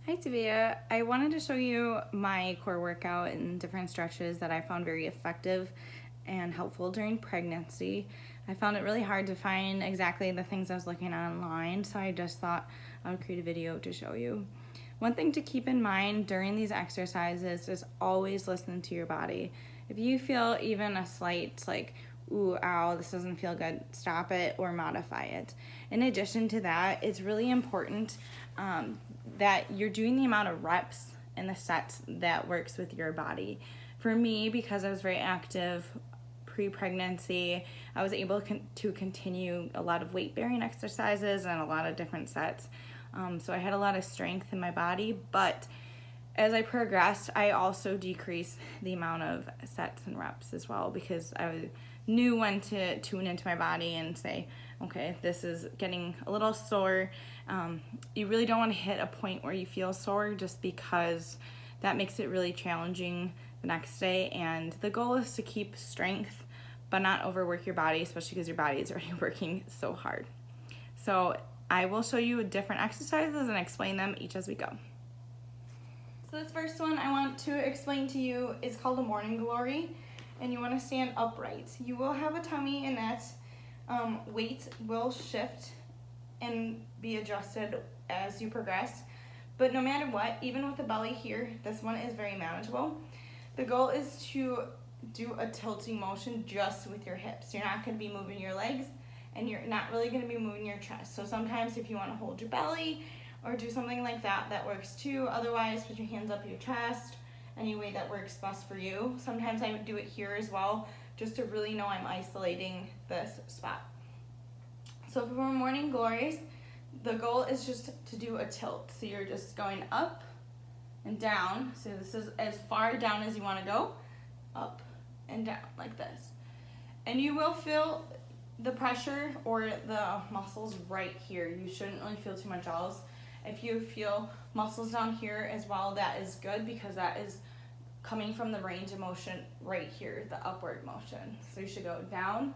Hi Tavia, I wanted to show you my core workout and different stretches that I found very effective and helpful during pregnancy. I found it really hard to find exactly the things I was looking at online, so I just thought I would create a video to show you. One thing to keep in mind during these exercises is always listen to your body. If you feel even a slight ooh, ow, this doesn't feel good, stop it or modify it. In addition to that, it's really important that you're doing the amount of reps and the sets that works with your body. For me, because I was very active pre-pregnancy, I was able to continue a lot of weight-bearing exercises and a lot of different sets. So I had a lot of strength in my body, but as I progressed, I also decreased the amount of sets and reps as well, because I knew when to tune into my body and say, okay, this is getting a little sore. You really don't want to hit a point where you feel sore, just because that makes it really challenging the next day. And the goal is to keep strength, but not overwork your body, especially because your body is already working so hard. So I will show you different exercises and explain them each as we go. So this first one I want to explain to you is called a morning glory, and you want to stand upright. You will have a tummy, and that weight will shift and be adjusted as you progress. But no matter what, even with the belly here, this one is very manageable. The goal is to do a tilting motion just with your hips. You're not going to be moving your legs, and you're not really going to be moving your chest. So sometimes if you want to hold your belly or do something like that, that works too. Otherwise, put your hands up your chest, any way that works best for you. Sometimes I would do it here as well, just to really know I'm isolating this spot. So for morning glories, the goal is just to do a tilt. So you're just going up and down. So this is as far down as you want to go, up and down like this. And you will feel the pressure or the muscles right here. You shouldn't really feel too much else. If you feel muscles down here as well, that is good, because that is coming from the range of motion right here, the upward motion. So you should go down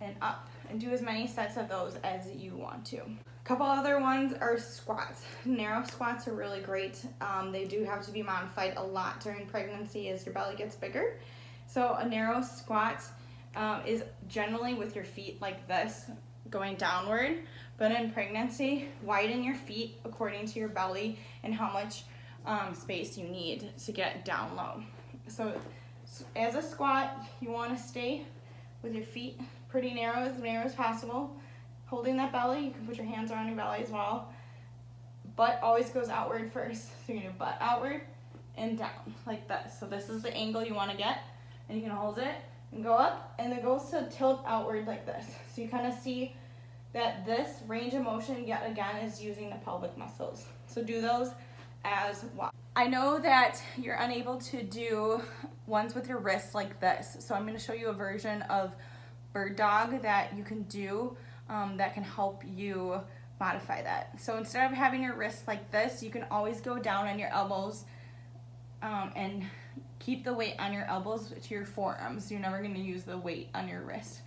and up and do as many sets of those as you want to. A couple other ones are squats. Narrow squats are really great. They do have to be modified a lot during pregnancy as your belly gets bigger. So a narrow squat is generally with your feet like this, going downward. But in pregnancy, widen your feet according to your belly and how much space you need to get down low. So as a squat, you want to stay with your feet pretty narrow as possible. Holding that belly, you can put your hands around your belly as well. Butt always goes outward first. So you're gonna butt outward and down like this. So this is the angle you want to get, and you can hold it and go up, and the goal is to tilt outward like this. So you kind of see that this range of motion yet again is using the pelvic muscles. So do those as well. I know that you're unable to do ones with your wrists like this, so I'm going to show you a version of bird dog that you can do that can help you modify that. So instead of having your wrists like this, you can always go down on your elbows and keep the weight on your elbows to your forearms. You're never going to use the weight on your wrist.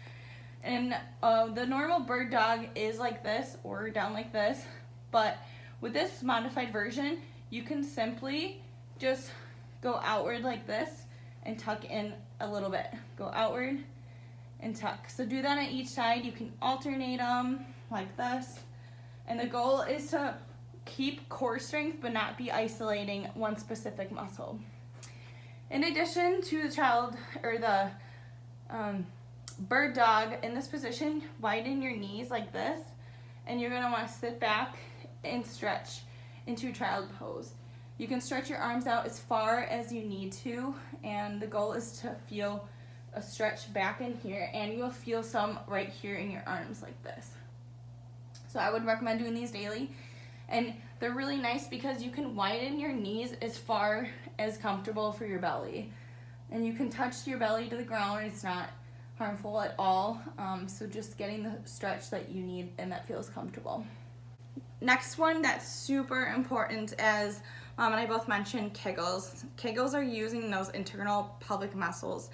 And the normal bird dog is like this or down like this, but with this modified version, you can simply just go outward like this and tuck in a little bit. Go outward and tuck. So do that on each side. You can alternate them like this. And the goal is to keep core strength but not be isolating one specific muscle. In addition to the child or the bird dog, in this position, widen your knees like this, and you're going to want to sit back and stretch into child pose. You can stretch your arms out as far as you need to, and the goal is to feel a stretch back in here, and you'll feel some right here in your arms like this. So I would recommend doing these daily, and they're really nice because you can widen your knees as far as comfortable for your belly, and you can touch your belly to the ground. It's not harmful at all. So just getting the stretch that you need and that feels comfortable. Next one that's super important, as Mom and I both mentioned, Kegels. Kegels are using those internal pelvic muscles.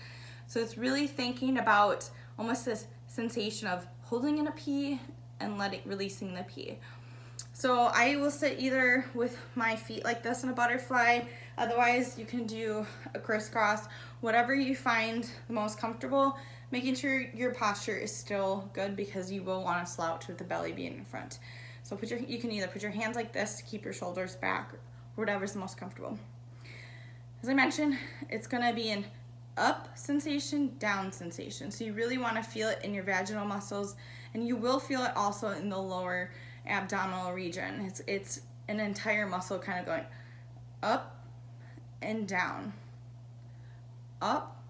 So it's really thinking about almost this sensation of holding in a pee and releasing the pee. So I will sit either with my feet like this in a butterfly, otherwise you can do a crisscross, whatever you find the most comfortable, making sure your posture is still good because you will want to slouch with the belly being in front. So you can either put your hands like this to keep your shoulders back, or whatever's the most comfortable. As I mentioned, it's gonna be an up sensation, down sensation. So you really wanna feel it in your vaginal muscles, and you will feel it also in the lower abdominal region. It's an entire muscle kind of going up and down, up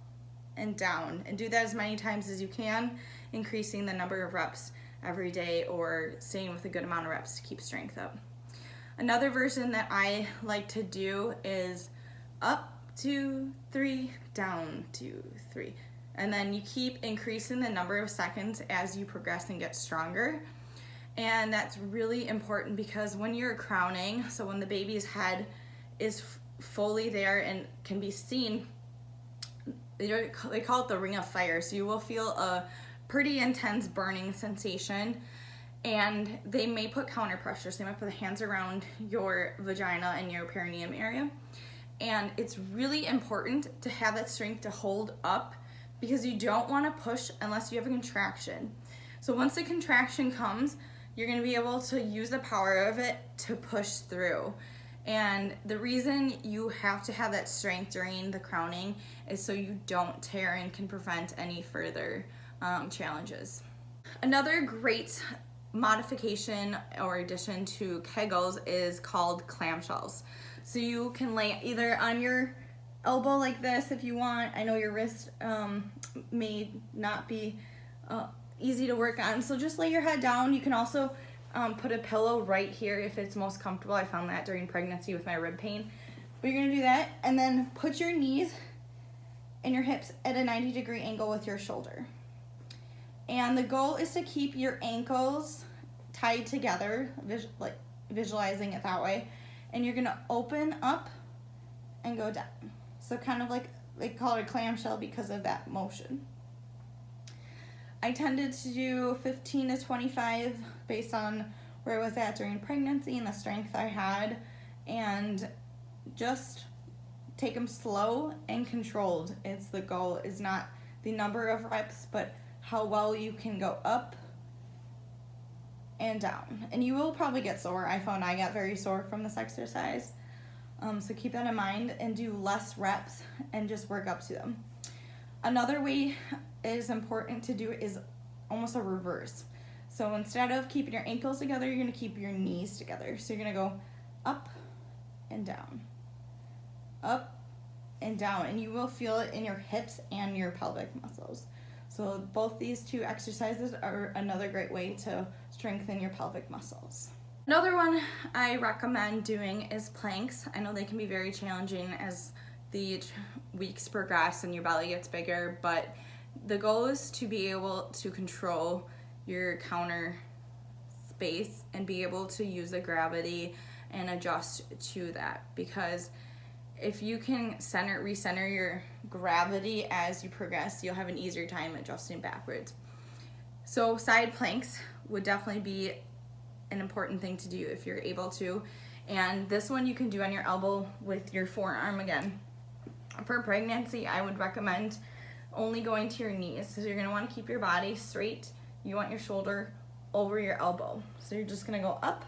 and down. And do that as many times as you can, increasing the number of reps every day or staying with a good amount of reps to keep strength up. Another version that I like to do is up 2, 3, down 2, 3. And then you keep increasing the number of seconds as you progress and get stronger. And that's really important because when you're crowning, so when the baby's head is fully there and can be seen, they call it the ring of fire. So you will feel a pretty intense burning sensation, and they may put counter pressure. So they might put the hands around your vagina and your perineum area. And it's really important to have that strength to hold up because you don't want to push unless you have a contraction. So once the contraction comes, you're going to be able to use the power of it to push through. And the reason you have to have that strength during the crowning is so you don't tear and can prevent any further challenges. Another great modification or addition to Kegels is called clamshells. So you can lay either on your elbow like this if you want. I know your wrist may not be easy to work on, so just lay your head down. You can also put a pillow right here if it's most comfortable. I found that during pregnancy with my rib pain. But you're gonna do that, and then put your knees and your hips at a 90-degree angle with your shoulder. And the goal is to keep your ankles tied together, visualizing it that way. And you're gonna open up and go down. So kind of like they call it a clamshell because of that motion. I tended to do 15 to 25 based on where I was at during pregnancy and the strength I had, and just take them slow and controlled. It's the goal is not the number of reps, but how well you can go up and down. And you will probably get sore. I found I got very sore from this exercise. So keep that in mind and do less reps and just work up to them. Another way it is important to do is almost a reverse. So instead of keeping your ankles together, you're gonna keep your knees together. So you're gonna go up and down, up and down, and you will feel it in your hips and your pelvic muscles. So both these two exercises are another great way to strengthen your pelvic muscles. Another one I recommend doing is planks. I know they can be very challenging as the weeks progress and your belly gets bigger, but the goal is to be able to control your counter space and be able to use the gravity and adjust to that, because if you can recenter your gravity as you progress, you'll have an easier time adjusting backwards. So side planks would definitely be an important thing to do if you're able to. And this one you can do on your elbow with your forearm again. For pregnancy, I would recommend only going to your knees. So you're gonna wanna keep your body straight. You want your shoulder over your elbow. So you're just gonna go up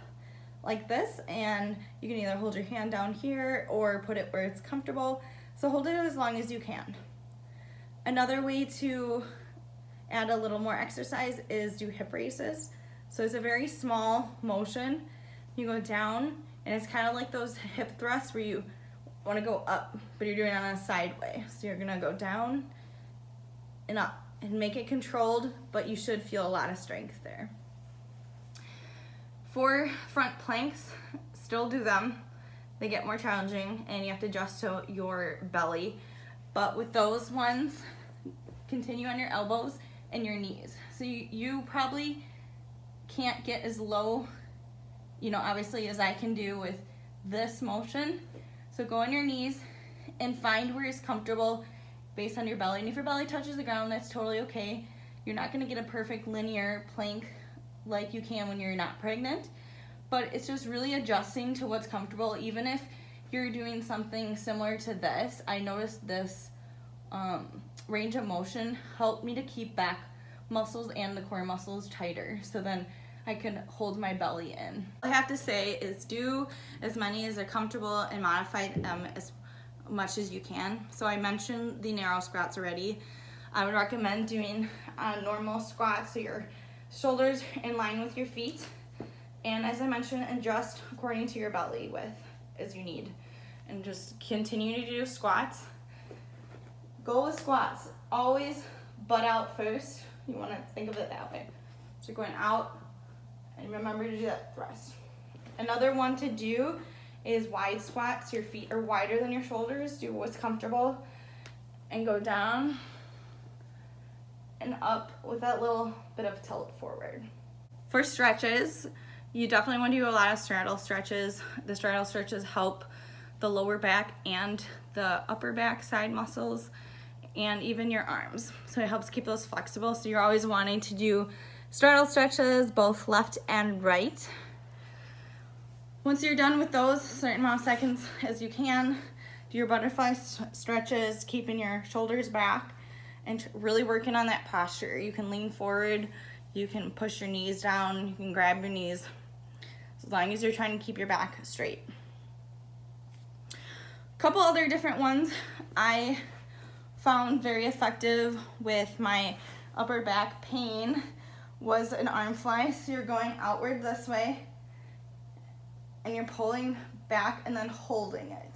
like this, and you can either hold your hand down here or put it where it's comfortable. So hold it as long as you can. Another way to add a little more exercise is do hip raises. So it's a very small motion. You go down, and it's kind of like those hip thrusts where you want to go up, but you're doing it on a side way. So you're gonna go down and up and make it controlled, but you should feel a lot of strength there. For front planks, still do them. They get more challenging and you have to adjust to your belly. But with those ones, continue on your elbows and your knees. So you probably can't get as low, obviously, as I can do with this motion. So go on your knees and find where it's comfortable based on your belly. And if your belly touches the ground, that's totally okay. You're not gonna get a perfect linear plank like you can when you're not pregnant, but it's just really adjusting to what's comfortable. Even if you're doing something similar to this, I noticed this range of motion helped me to keep back muscles and the core muscles tighter, so then I can hold my belly in. All I have to say is do as many as are comfortable and modify them as much as you can. So I mentioned the narrow squats already. I would recommend doing normal squats, so your shoulders in line with your feet, and as I mentioned, adjust according to your belly width as you need, and just continue to do squats. Go with squats, always butt out first. You want to think of it that way. So going out, and remember to do that thrust. Another one to do is wide squats. Your feet are wider than your shoulders. Do what's comfortable and go down and up with that little bit of tilt forward. For stretches, you definitely want to do a lot of straddle stretches. The straddle stretches help the lower back and the upper back side muscles and even your arms. So it helps keep those flexible. So you're always wanting to do straddle stretches, both left and right. Once you're done with those, a certain amount of seconds as you can, do your butterfly stretches, keeping your shoulders back and really working on that posture. You can lean forward, you can push your knees down, you can grab your knees, as long as you're trying to keep your back straight. A couple other different ones I found very effective with my upper back pain was an arm fly. So you're going outward this way and you're pulling back and then holding it.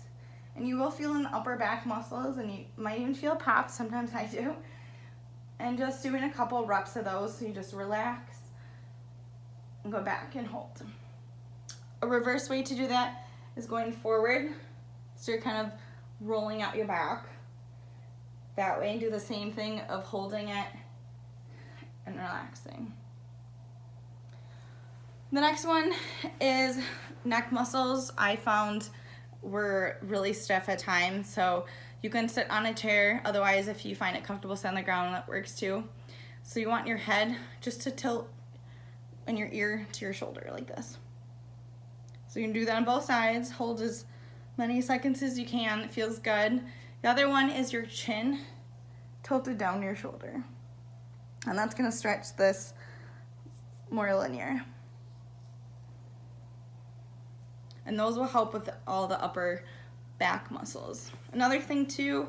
And you will feel in the upper back muscles, and you might even feel pops, sometimes I do. And just doing a couple reps of those, so you just relax and go back and hold. A reverse way to do that is going forward. So you're kind of rolling out your back that way, and do the same thing of holding it and relaxing. The next one is neck muscles. I found were really stiff at times, so you can sit on a chair. Otherwise, if you find it comfortable, sit on the ground, that works too. So you want your head just to tilt and your ear to your shoulder like this. So you can do that on both sides. Hold as many seconds as you can. It feels good. The other one is your chin tilted down your shoulder, and that's going to stretch this more linear. And those will help with all the upper back muscles. Another thing too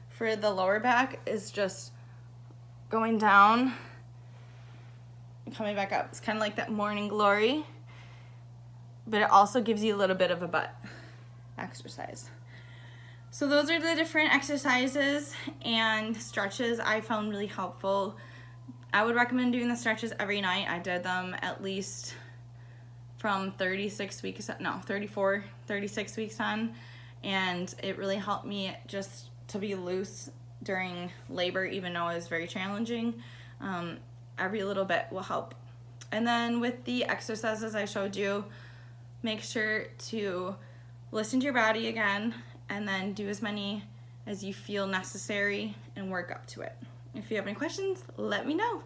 for the lower back is just going down and coming back up. It's kind of like that morning glory, but it also gives you a little bit of a butt exercise. So those are the different exercises and stretches I found really helpful. I would recommend doing the stretches every night. I did them at least from 36 weeks on, and it really helped me just to be loose during labor, even though it was very challenging. Every little bit will help. And then with the exercises I showed you, make sure to listen to your body again, and then do as many as you feel necessary and work up to it. If you have any questions, let me know.